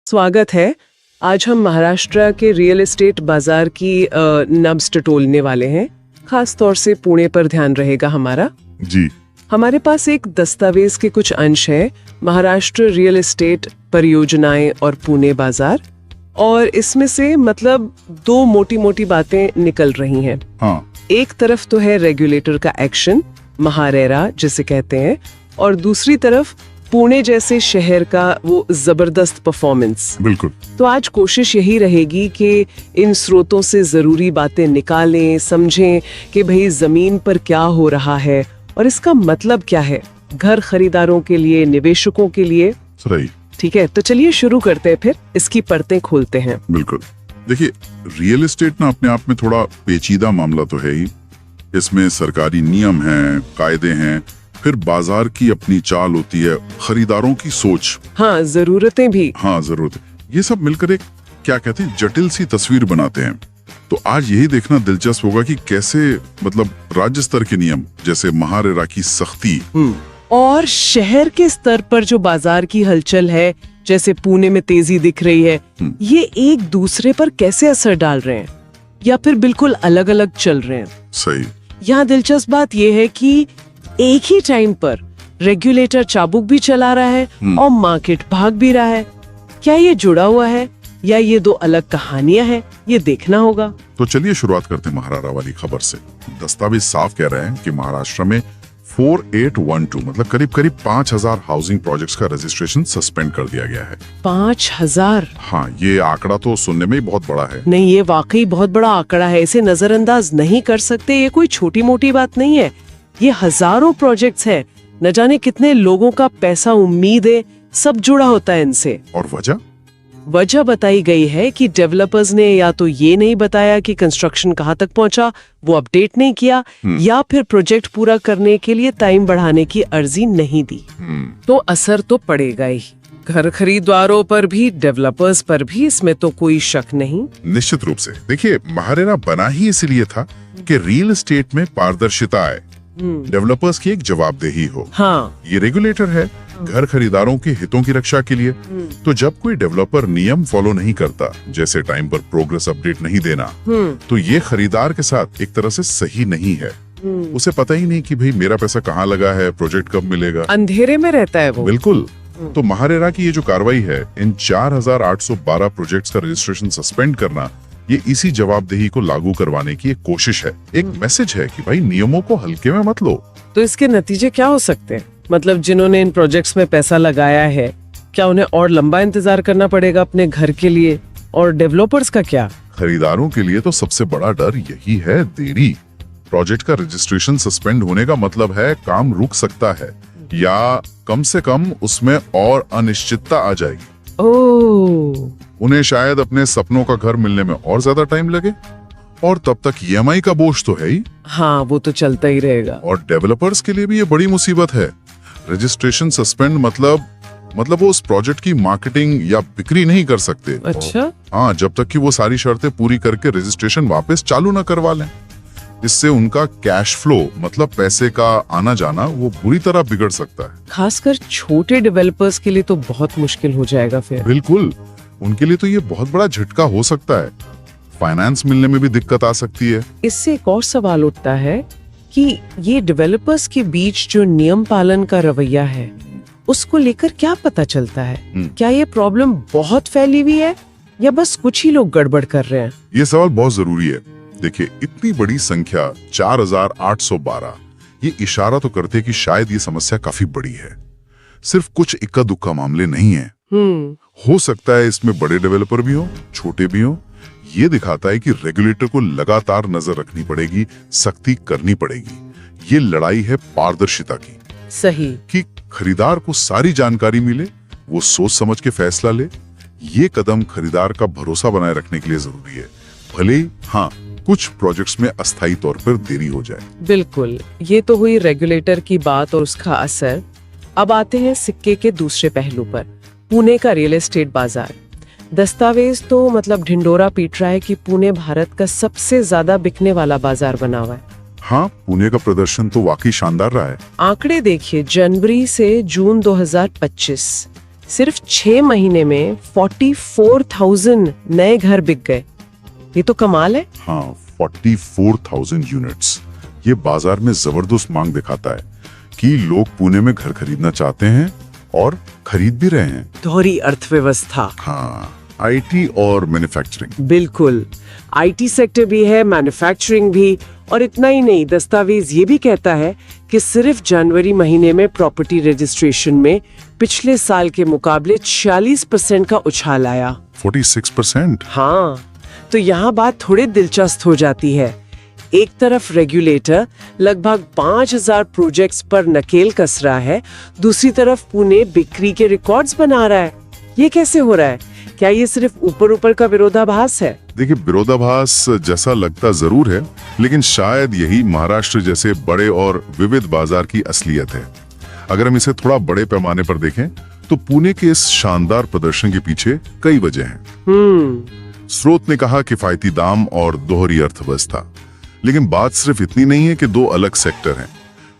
स्वागत है। आज हम महाराष्ट्र के रियल एस्टेट बाजार की नब्ज टटोलने वाले हैं। खास तौर से पुणे पर ध्यान रहेगा हमारा। जी। हमारे पास एक दस्तावेज के कुछ अंश है, महाराष्ट्र रियल एस्टेट परियोजनाएं और पुणे बाजार, और इसमें से मतलब दो मोटी मोटी बातें निकल रही हैं। हाँ। एक तरफ तो है रेगुलेटर का एक्शन, महारेरा जिसे कहते हैं, और दूसरी तरफ पुणे जैसे शहर का वो जबरदस्त परफॉर्मेंस। बिल्कुल। तो आज कोशिश यही रहेगी कि इन स्रोतों से जरूरी बातें निकालें, समझें कि भाई जमीन पर क्या हो रहा है और इसका मतलब क्या है घर खरीदारों के लिए, निवेशकों के लिए। सही। ठीक है, तो चलिए शुरू करते हैं, फिर इसकी परतें खोलते हैं। बिल्कुल। देखिए, रियल एस्टेट ना अपने आप में थोड़ा पेचीदा मामला तो है ही। इसमें सरकारी नियम हैं, कायदे हैं, फिर बाजार की अपनी चाल होती है, खरीदारों की सोच, हाँ, जरूरतें भी। हाँ, जरूरत। ये सब मिलकर एक क्या कहते हैं जटिल सी तस्वीर बनाते हैं। तो आज यही देखना दिलचस्प होगा कि कैसे मतलब राज्य स्तर के नियम जैसे महारेरा की सख्ती और शहर के स्तर पर जो बाजार की हलचल है, जैसे पुणे में तेजी दिख रही है, ये एक दूसरे पर कैसे असर डाल रहे हैं या फिर बिल्कुल अलग अलग चल रहे हैं। सही। यहाँ दिलचस्प बात यह है कि एक ही टाइम पर रेगुलेटर चाबुक भी चला रहा है और मार्केट भाग भी रहा है। क्या ये जुड़ा हुआ है या ये दो अलग कहानियां हैं, ये देखना होगा। तो चलिए शुरुआत करते हैं महारारा वाली खबर से। दस्तावेज साफ कह रहे हैं कि महाराष्ट्र में 4812 मतलब करीब करीब 5000 हाउसिंग प्रोजेक्ट्स का रजिस्ट्रेशन सस्पेंड कर दिया गया है। 5000? हाँ, ये आंकड़ा तो सुनने में ही बहुत बड़ा है। नहीं, ये वाकई बहुत बड़ा आंकड़ा है, इसे नजरअंदाज नहीं कर सकते। ये कोई छोटी मोटी बात नहीं है, ये हजारों प्रोजेक्ट्स हैं, न जाने कितने लोगों का पैसा, उम्मीदें, सब जुड़ा होता है इनसे। और वजह बताई गई है कि डेवलपर्स ने या तो ये नहीं बताया कि कंस्ट्रक्शन कहाँ तक पहुंचा, वो अपडेट नहीं किया, या फिर प्रोजेक्ट पूरा करने के लिए टाइम बढ़ाने की अर्जी नहीं दी। तो असर तो पड़ेगा ही, घर खरीदारों पर भी, डेवलपर्स पर भी, इसमें तो कोई शक नहीं। निश्चित रूप से। देखिए, महारेरा बना ही इसलिए था कि रियल एस्टेट में पारदर्शिता आए, डेवलपर्स की एक जवाबदेही हो। हाँ, ये रेगुलेटर है घर खरीदारों के हितों की रक्षा के लिए। तो जब कोई डेवलपर नियम फॉलो नहीं करता, जैसे टाइम पर प्रोग्रेस अपडेट नहीं देना, तो ये खरीदार के साथ एक तरह से सही नहीं है। उसे पता ही नहीं कि भाई मेरा पैसा कहाँ लगा है, प्रोजेक्ट कब मिलेगा, अंधेरे में रहता है वो। बिल्कुल। तो महारेरा की ये जो कार्रवाई है, इन 4812 प्रोजेक्ट्स का रजिस्ट्रेशन सस्पेंड करना, ये इसी जवाबदेही को लागू करवाने की एक कोशिश है, एक मैसेज है कि भाई नियमों को हल्के में मत लो। तो इसके नतीजे क्या हो सकते हैं? मतलब जिन्होंने इन प्रोजेक्ट्स में पैसा लगाया है, क्या उन्हें और लंबा इंतजार करना पड़ेगा अपने घर के लिए? और डेवलपर्स का क्या? खरीदारों के लिए तो सबसे बड़ा डर यही है, देरी। प्रोजेक्ट का रजिस्ट्रेशन सस्पेंड होने का मतलब है काम रुक सकता है, या कम से कम उसमें और अनिश्चितता आ जाएगी। उन्हें शायद अपने सपनों का घर मिलने में और ज्यादा टाइम लगे, और तब तक ईएमआई का बोझ तो है ही। हाँ, वो तो चलता ही रहेगा। और डेवलपर्स के लिए भी ये बड़ी मुसीबत है। रजिस्ट्रेशन सस्पेंड मतलब वो उस प्रोजेक्ट की मार्केटिंग या बिक्री नहीं कर सकते। अच्छा। हाँ, जब तक कि वो सारी शर्तें पूरी करके रजिस्ट्रेशन वापस चालू न करवा लें। इससे उनका कैश फ्लो मतलब पैसे का आना जाना वो बुरी तरह बिगड़ सकता है। खासकर छोटे डेवलपर्स के लिए तो बहुत मुश्किल हो जाएगा फिर। बिल्कुल, उनके लिए तो ये बहुत बड़ा झटका हो सकता है। फाइनेंस मिलने में भी दिक्कत आ सकती है। इससे एक और सवाल उठता है कि ये डेवलपर्स के बीच जो नियम पालन का रवैया है, उसको लेकर क्या पता चलता है? क्या ये प्रॉब्लम बहुत फैली हुई है या बस कुछ ही लोग गड़बड़ कर रहे हैं? ये सवाल बहुत जरूरी है। देखिए, इतनी बड़ी संख्या 4812 ये इशारा तो करते कि शायद ये समस्या काफी बड़ी है, सिर्फ कुछ इक्का दुक्का मामले नहीं है। हो सकता है इसमें बड़े डेवलपर भी हो, छोटे भी हो। ये दिखाता है कि रेगुलेटर को लगातार नजर रखनी पड़ेगी, सख्ती करनी पड़ेगी। ये लड़ाई है पारदर्शिता की। सही। कि खरीदार को सारी जानकारी मिले, वो सोच समझ के फैसला ले। ये कदम खरीदार का भरोसा बनाए रखने के लिए जरूरी है, भले ही हाँ कुछ प्रोजेक्ट्स में अस्थायी तौर पर देरी हो जाए। बिल्कुल, ये तो हुई रेगुलेटर की बात और उसका असर। अब आते हैं सिक्के के दूसरे पहलू पर, पुणे का रियल एस्टेट बाजार। दस्तावेज तो मतलब ढिंडोरा पीट रहा है कि पुणे भारत का सबसे ज्यादा बिकने वाला बाजार बना हुआ है। हाँ, पुणे का प्रदर्शन तो वाकई शानदार रहा है। आंकड़े देखिए, जनवरी से जून 2025 सिर्फ 6 महीने में 44,000 नए घर बिक गए। ये तो कमाल है। हाँ, 44,000 यूनिट्स। ये बाजार में जबरदस्त मांग दिखाता है कि लोग पुणे में घर खरीदना चाहते हैं और खरीद भी रहे हैं। दोहरी अर्थव्यवस्था। हाँ, आईटी और मैन्युफैक्चरिंग। बिल्कुल, आईटी सेक्टर भी है, मैन्युफैक्चरिंग भी। और इतना ही नहीं, दस्तावेज ये भी कहता है कि सिर्फ जनवरी महीने में प्रॉपर्टी रजिस्ट्रेशन में पिछले साल के मुकाबले 46% का उछाल आया। 46%? हाँ, तो यहाँ बात थोड़ी दिलचस्प हो जाती है। एक तरफ रेगुलेटर लगभग 5,000 प्रोजेक्ट्स पर नकेल कस रहा है, दूसरी तरफ पुणे बिक्री के रिकॉर्ड्स बना रहा है। ये कैसे हो रहा है? क्या ये सिर्फ ऊपर ऊपर का विरोधाभास है? देखिए, विरोधाभास जैसा लगता जरूर है, लेकिन शायद यही महाराष्ट्र जैसे बड़े और विविध बाजार की असलियत है। अगर हम इसे थोड़ा बड़े पैमाने पर देखें तो पुणे के इस शानदार प्रदर्शन के पीछे कई वजह हैं। स्रोत ने कहा किफायती दाम और दोहरी अर्थव्यवस्था, लेकिन बात सिर्फ इतनी नहीं है कि दो अलग सेक्टर हैं।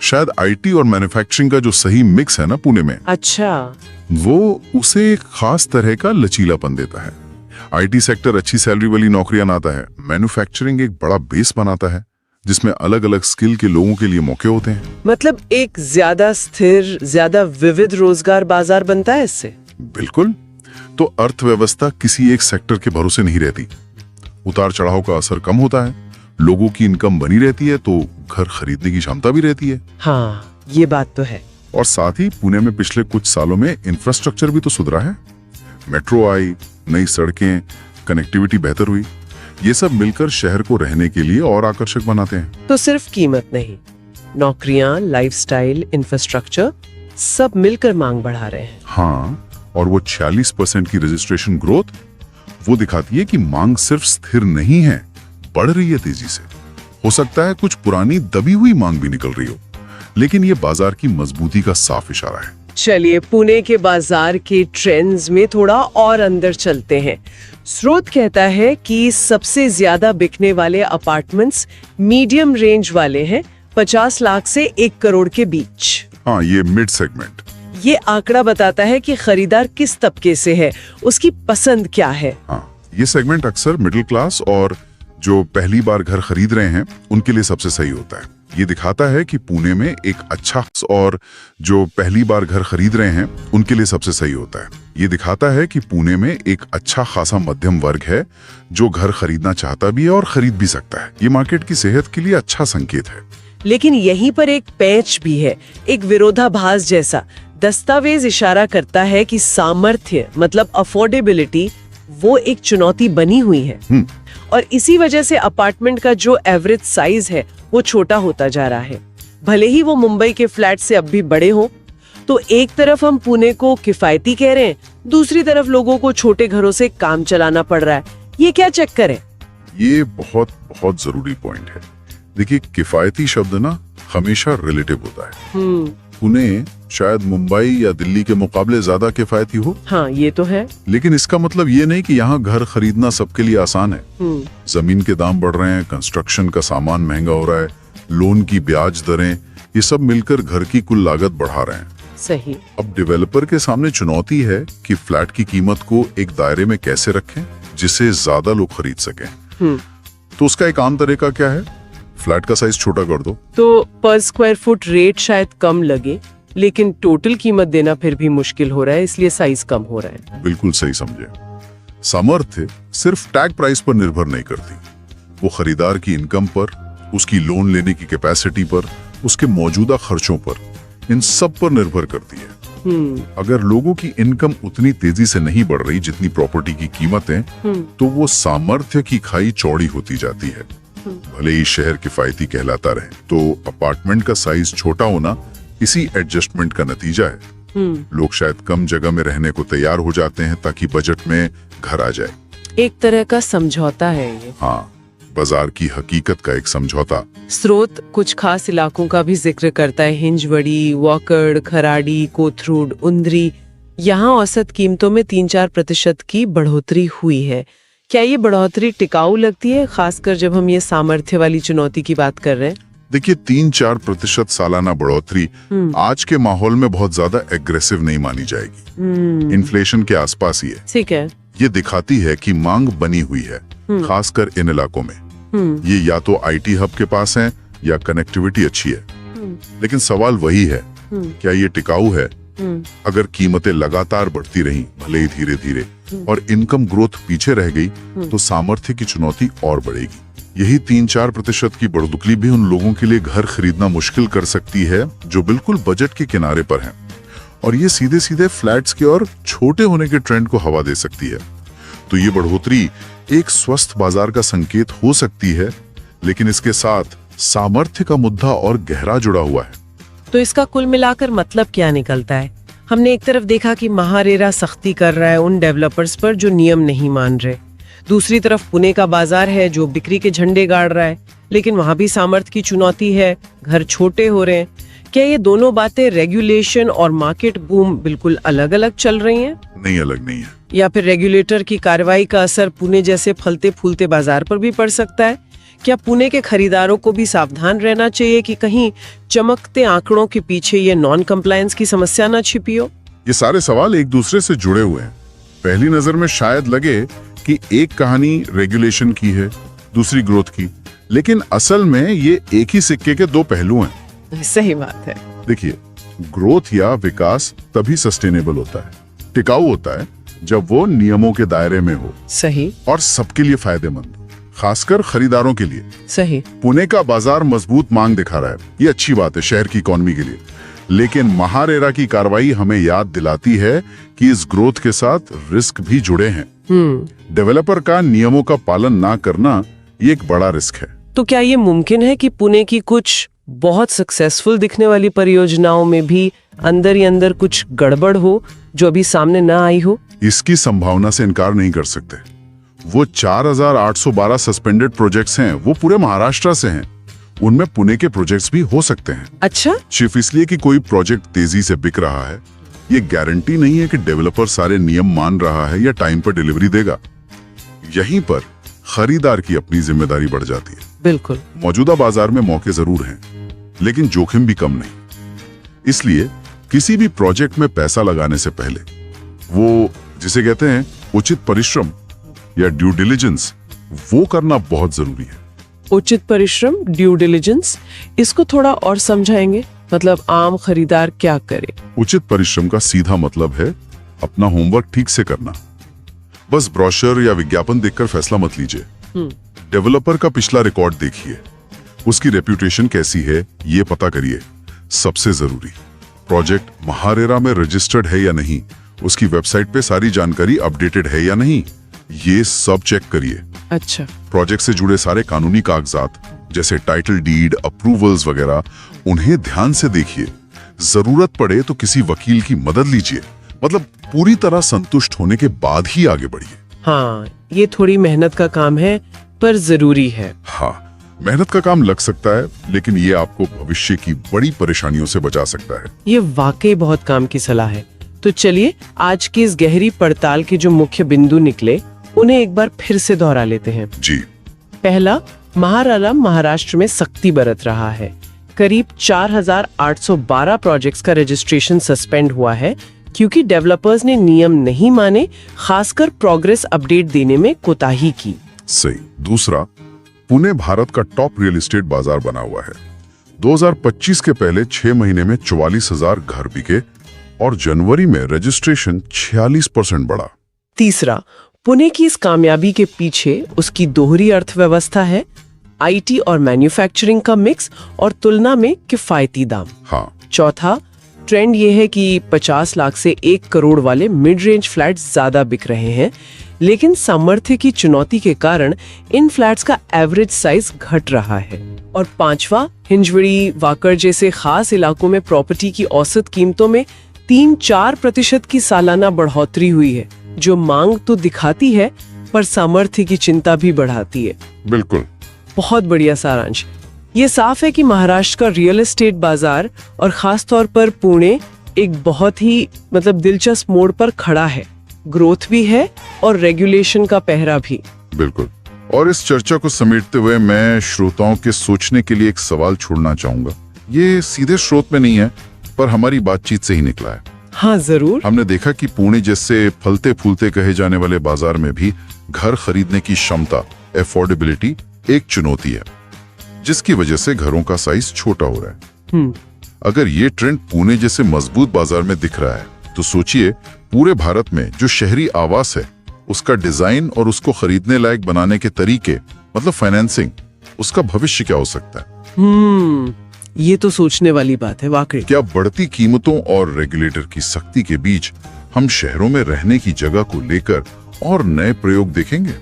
शायद आईटी और मैन्युफैक्चरिंग का जो सही मिक्स है ना पुणे में, अच्छा, वो उसे एक खास तरह का लचीलापन देता है। आईटी सेक्टर अच्छी सैलरी वाली नौकरियां लाता है, मैन्युफैक्चरिंग एक बड़ा बेस बनाता है जिसमें अलग अलग स्किल के लोगों के लिए मौके होते हैं। मतलब एक ज्यादा स्थिर, ज्यादा विविध रोजगार बाजार बनता है इससे। बिल्कुल। तो अर्थव्यवस्था किसी एक सेक्टर के भरोसे नहीं रहती, उतार चढ़ाव का असर कम होता है, लोगों की इनकम बनी रहती है तो घर खरीदने की क्षमता भी रहती है। हाँ, ये बात तो है। और साथ ही पुणे में पिछले कुछ सालों में इंफ्रास्ट्रक्चर भी तो सुधरा है। मेट्रो आई, नई सड़कें, कनेक्टिविटी बेहतर हुई। ये सब मिलकर शहर को रहने के लिए और आकर्षक बनाते हैं। तो सिर्फ कीमत नहीं, नौकरियां, लाइफस्टाइल, इंफ्रास्ट्रक्चर सब मिलकर मांग बढ़ा रहे हैं। हाँ, और वो 46% की रजिस्ट्रेशन ग्रोथ वो दिखाती है कि मांग सिर्फ स्थिर नहीं है, बढ़ रही है तेजी से। हो सकता है कुछ पुरानी दबी हुई मांग भी निकल रही हो, लेकिन ये बाजार की मजबूती का साफ इशारा है। चलिए पुणे के बाजार के ट्रेंड्स में थोड़ा और अंदर चलते हैं। स्रोत कहता है कि सबसे ज्यादा बिकने वाले अपार्टमेंट्स मीडियम रेंज वाले हैं, 50 लाख से 1 करोड़ के बीच। हाँ, ये मिड सेगमेंट। ये आंकड़ा बताता है कि खरीदार किस तबके से है, उसकी पसंद क्या है। हाँ, ये सेगमेंट अक्सर मिडिल क्लास और जो पहली बार घर खरीद रहे हैं उनके लिए सबसे सही होता है। ये दिखाता है कि पुणे में एक अच्छा और जो पहली बार घर खरीद रहे हैं उनके लिए सबसे सही होता है। ये दिखाता है कि पुणे में एक अच्छा खासा मध्यम वर्ग है जो घर खरीदना चाहता भी है और खरीद भी सकता है। ये मार्केट की सेहत के लिए अच्छा संकेत है। लेकिन यहीं पर एक पैच भी है, एक विरोधाभास जैसा। दस्तावेज इशारा करता है कि सामर्थ्य मतलब अफोर्डेबिलिटी वो एक चुनौती बनी हुई है, और इसी वजह से अपार्टमेंट का जो एवरेज साइज है वो छोटा होता जा रहा है, भले ही वो मुंबई के फ्लैट से अब भी बड़े हों। तो एक तरफ हम पुणे को किफायती कह रहे हैं, दूसरी तरफ लोगों को छोटे घरों से काम चलाना पड़ रहा है। ये क्या चक्कर है? ये बहुत बहुत जरूरी पॉइंट है। देखिए, किफायती शब्द ना हमेशा रिलेटिव होता है। पुणे शायद मुंबई या दिल्ली के मुकाबले ज्यादा किफायती हो। हाँ, ये तो है। लेकिन इसका मतलब ये नहीं कि यहाँ घर खरीदना सबके लिए आसान है। जमीन के दाम बढ़ रहे हैं, कंस्ट्रक्शन का सामान महंगा हो रहा है, लोन की ब्याज दरें, ये सब मिलकर घर की कुल लागत बढ़ा रहे हैं। सही। अब डेवलपर के सामने चुनौती है कि फ्लैट की कीमत को एक दायरे में कैसे रखें जिसे ज्यादा लोग खरीद सकें। तो उसका एक आम तरीका क्या है? फ्लैट का साइज छोटा कर दो। तो पर स्क्वायर फुट रेट शायद कम लगे, लेकिन टोटल कीमत देना फिर भी मुश्किल हो रहा है, इसलिए साइज कम हो रहा है। बिल्कुल सही समझे। सामर्थ्य सिर्फ टैग प्राइस पर निर्भर नहीं करती, वो खरीदार की इनकम पर, उसकी लोन लेने की कैपेसिटी पर, उसके मौजूदा खर्चों पर, इन सब पर निर्भर करती है। अगर लोगों की इनकम उतनी तेजी से नहीं बढ़ रही जितनी प्रॉपर्टी की कीमतें, तो वो सामर्थ्य की खाई चौड़ी होती जाती है। भले ही शहर किफायती कहलाता रहे, तो अपार्टमेंट का साइज छोटा होना इसी एडजस्टमेंट का नतीजा है। लोग शायद कम जगह में रहने को तैयार हो जाते हैं ताकि बजट में घर आ जाए। एक तरह का समझौता है ये। हाँ, बाजार की हकीकत का एक समझौता। स्रोत कुछ खास इलाकों का भी जिक्र करता है, हिंजवड़ी, वाकड़, खराड़ी, कोथरूड, उंद्री। यहाँ औसत कीमतों में 3-4% की बढ़ोतरी हुई है। क्या ये बढ़ोतरी टिकाऊ लगती है, खासकर जब हम ये सामर्थ्य वाली चुनौती की बात कर रहे हैं? देखिए 3-4% सालाना बढ़ोतरी आज के माहौल में बहुत ज्यादा एग्रेसिव नहीं मानी जाएगी। इन्फ्लेशन के आसपास ही है। ठीक है। ये दिखाती है कि मांग बनी हुई है, खासकर इन इलाकों में। ये या तो आईटी हब के पास है या कनेक्टिविटी अच्छी है। लेकिन सवाल वही है, क्या ये टिकाऊ है? अगर कीमतें लगातार बढ़ती रहीं, भले ही धीरे धीरे, और इनकम ग्रोथ पीछे रह गई, तो सामर्थ्य की चुनौती और बढ़ेगी। यही 3-4% की बढ़ोतरी भी उन लोगों के लिए घर खरीदना मुश्किल कर सकती है जो बिल्कुल बजट के किनारे पर हैं। और ये सीधे सीधे फ्लैट्स के और छोटे होने के ट्रेंड को हवा दे सकती है। तो ये बढ़ोतरी एक स्वस्थ बाजार का संकेत हो सकती है, लेकिन इसके साथ सामर्थ्य का मुद्दा और गहरा जुड़ा हुआ है। तो इसका कुल मिलाकर मतलब क्या निकलता है? हमने एक तरफ देखा कि महारेरा सख्ती कर रहा है उन डेवलपर्स पर जो नियम नहीं मान रहे। दूसरी तरफ पुणे का बाजार है जो बिक्री के झंडे गाड़ रहा है, लेकिन वहां भी सामर्थ्य की चुनौती है, घर छोटे हो रहे हैं। क्या ये दोनों बातें रेगुलेशन और मार्केट बूम बिल्कुल अलग अलग चल रही हैं? नहीं, अलग नहीं है। या फिर रेगुलेटर की कार्रवाई का असर पुणे जैसे फलते फूलते बाजार पर भी पड़ सकता है? क्या पुणे के खरीदारों को भी सावधान रहना चाहिए कि कहीं चमकते आंकड़ों के पीछे ये नॉन कंप्लायंस की समस्या न छिपी हो? ये सारे सवाल एक दूसरे से जुड़े हुए हैं। पहली नजर में शायद लगे कि एक कहानी रेगुलेशन की है, दूसरी ग्रोथ की, लेकिन असल में ये एक ही सिक्के के दो पहलू हैं। सही बात है। देखिए, ग्रोथ या विकास तभी सस्टेनेबल होता है, टिकाऊ होता है, जब वो नियमों के दायरे में हो। सही। और सबके लिए फायदेमंद, खासकर खरीदारों के लिए। सही। पुणे का बाजार मजबूत मांग दिखा रहा है, ये अच्छी बात है शहर की इकोनॉमी के लिए। लेकिन महारेरा की कार्रवाई हमें याद दिलाती है कि इस ग्रोथ के साथ रिस्क भी जुड़े हैं। डेवलपर का नियमों का पालन ना करना ये एक बड़ा रिस्क है। तो क्या ये मुमकिन है कि पुणे की कुछ बहुत सक्सेसफुल दिखने वाली परियोजनाओं में भी अंदर ही अंदर कुछ गड़बड़ हो जो अभी सामने ना आई हो? इसकी संभावना से इनकार नहीं कर सकते। वो 4812 सस्पेंडेड प्रोजेक्ट्स हैं, वो पूरे महाराष्ट्र से हैं। उनमें पुणे के प्रोजेक्ट्स भी हो सकते हैं। अच्छा। सिर्फ इसलिए कि कोई प्रोजेक्ट तेजी से बिक रहा है, ये गारंटी नहीं है कि डेवलपर सारे नियम मान रहा है या टाइम पर डिलीवरी देगा। यहीं पर खरीदार की अपनी जिम्मेदारी बढ़ जाती है। बिल्कुल। मौजूदा बाजार में मौके जरूर हैं, लेकिन जोखिम भी कम नहीं। इसलिए किसी भी प्रोजेक्ट में पैसा लगाने से पहले वो जिसे कहते हैं उचित परिश्रम या ड्यू डिलिजेंस, वो करना बहुत जरूरी है। उचित परिश्रम, ड्यू डिलिजेंस, इसको थोड़ा और समझाएंगे? मतलब आम खरीदार क्या करे? उचित परिश्रम का सीधा मतलब है अपना होमवर्क ठीक से करना। बस ब्रोशर या विज्ञापन देखकर फैसला मत लीजिए। डेवलपर का पिछला रिकॉर्ड देखिए, उसकी रेप्यूटेशन कैसी है ये पता करिए। सबसे जरूरी, प्रोजेक्ट महारेरा में रजिस्टर्ड है या नहीं, उसकी वेबसाइट पे सारी जानकारी अपडेटेड है या नहीं, ये सब चेक करिए। अच्छा। प्रोजेक्ट से जुड़े सारे कानूनी कागजात जैसे टाइटल डीड, अप्रूवल्स वगैरह, उन्हें ध्यान से देखिए। जरूरत पड़े तो किसी वकील की मदद लीजिए। मतलब पूरी तरह संतुष्ट होने के बाद ही आगे बढ़िए। हाँ, ये थोड़ी मेहनत का काम है पर जरूरी है। हाँ, मेहनत का काम लग सकता है, लेकिन ये आपको भविष्य की बड़ी परेशानियों से बचा सकता है। ये वाकई बहुत काम की सलाह है। तो चलिए आज की इस गहरी पड़ताल के जो मुख्य बिंदु निकले उन्हें एक बार फिर से दोहरा लेते हैं। जी। पहला, महारेरा महाराष्ट्र में सख्ती बरत रहा है। करीब 4812 प्रोजेक्ट्स का रजिस्ट्रेशन सस्पेंड हुआ है क्योंकि डेवलपर्स ने नियम नहीं माने, खासकर प्रोग्रेस अपडेट देने में कोताही की। सही। दूसरा, पुणे भारत का टॉप रियल एस्टेट बाजार बना हुआ है। 2025 के पहले 6 महीने में 44,000 घर बिके और जनवरी में रजिस्ट्रेशन 46% बढ़ा। तीसरा, पुणे की इस कामयाबी के पीछे उसकी दोहरी अर्थव्यवस्था है, आईटी और मैन्युफैक्चरिंग का मिक्स और तुलना में किफायती दाम। हाँ। चौथा, ट्रेंड ये है कि 50 लाख से 1 करोड़ वाले मिड रेंज फ्लैट्स ज्यादा बिक रहे हैं, लेकिन सामर्थ्य की चुनौती के कारण इन फ्लैट्स का एवरेज साइज घट रहा है। और पांचवा, हिंजवड़ी, वाकड़ जैसे खास इलाकों में प्रॉपर्टी की औसत कीमतों में 3-4% की सालाना बढ़ोतरी हुई है, जो मांग तो दिखाती है पर सामर्थ्य की चिंता भी बढ़ाती है। बिल्कुल। बहुत बढ़िया सारांश। ये साफ है कि महाराष्ट्र का रियल एस्टेट बाजार और खास तौर पर पुणे एक बहुत ही दिलचस्प मोड़ पर खड़ा है। ग्रोथ भी है और रेगुलेशन का पहरा भी। बिल्कुल। और इस चर्चा को समेटते हुए मैं श्रोताओं के सोचने के लिए एक सवाल छोड़ना चाहूंगा। ये सीधे स्रोत में नहीं है, पर हमारी बातचीत से ही निकला है। हाँ जरूर। हमने देखा कि पुणे जैसे फलते फूलते कहे जाने वाले बाजार में भी घर खरीदने की क्षमता, एफोर्डेबिलिटी एक चुनौती है, जिसकी वजह से घरों का साइज छोटा हो रहा है। अगर ये ट्रेंड पुणे जैसे मजबूत बाजार में दिख रहा है, तो सोचिए पूरे भारत में जो शहरी आवास है, उसका डिजाइन और उसको खरीदने लायक बनाने के तरीके, मतलब फाइनेंसिंग, उसका भविष्य क्या हो सकता है। ये तो सोचने वाली बात है वाकई। क्या बढ़ती कीमतों और रेगुलेटर की सख्ती के बीच हम शहरों में रहने की जगह को लेकर और नए प्रयोग देखेंगे?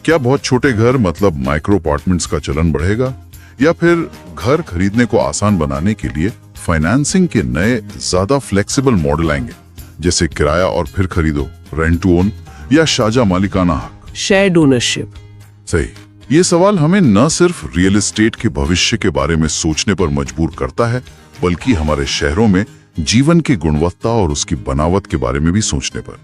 क्या बहुत छोटे घर, मतलब माइक्रो अपार्टमेंट्स का चलन बढ़ेगा, या फिर घर खरीदने को आसान बनाने के लिए फाइनेंसिंग के नए ज्यादा फ्लेक्सिबल मॉडल आएंगे, जैसे किराया और फिर खरीदो, रेंट टू ओन, या शाजा मालिकाना हक, शेयर्ड ओनरशिप? सही। ये सवाल हमें न सिर्फ रियल एस्टेट के भविष्य के बारे में सोचने पर मजबूर करता है, बल्कि हमारे शहरों में जीवन की गुणवत्ता और उसकी बनावट के बारे में भी सोचने पर।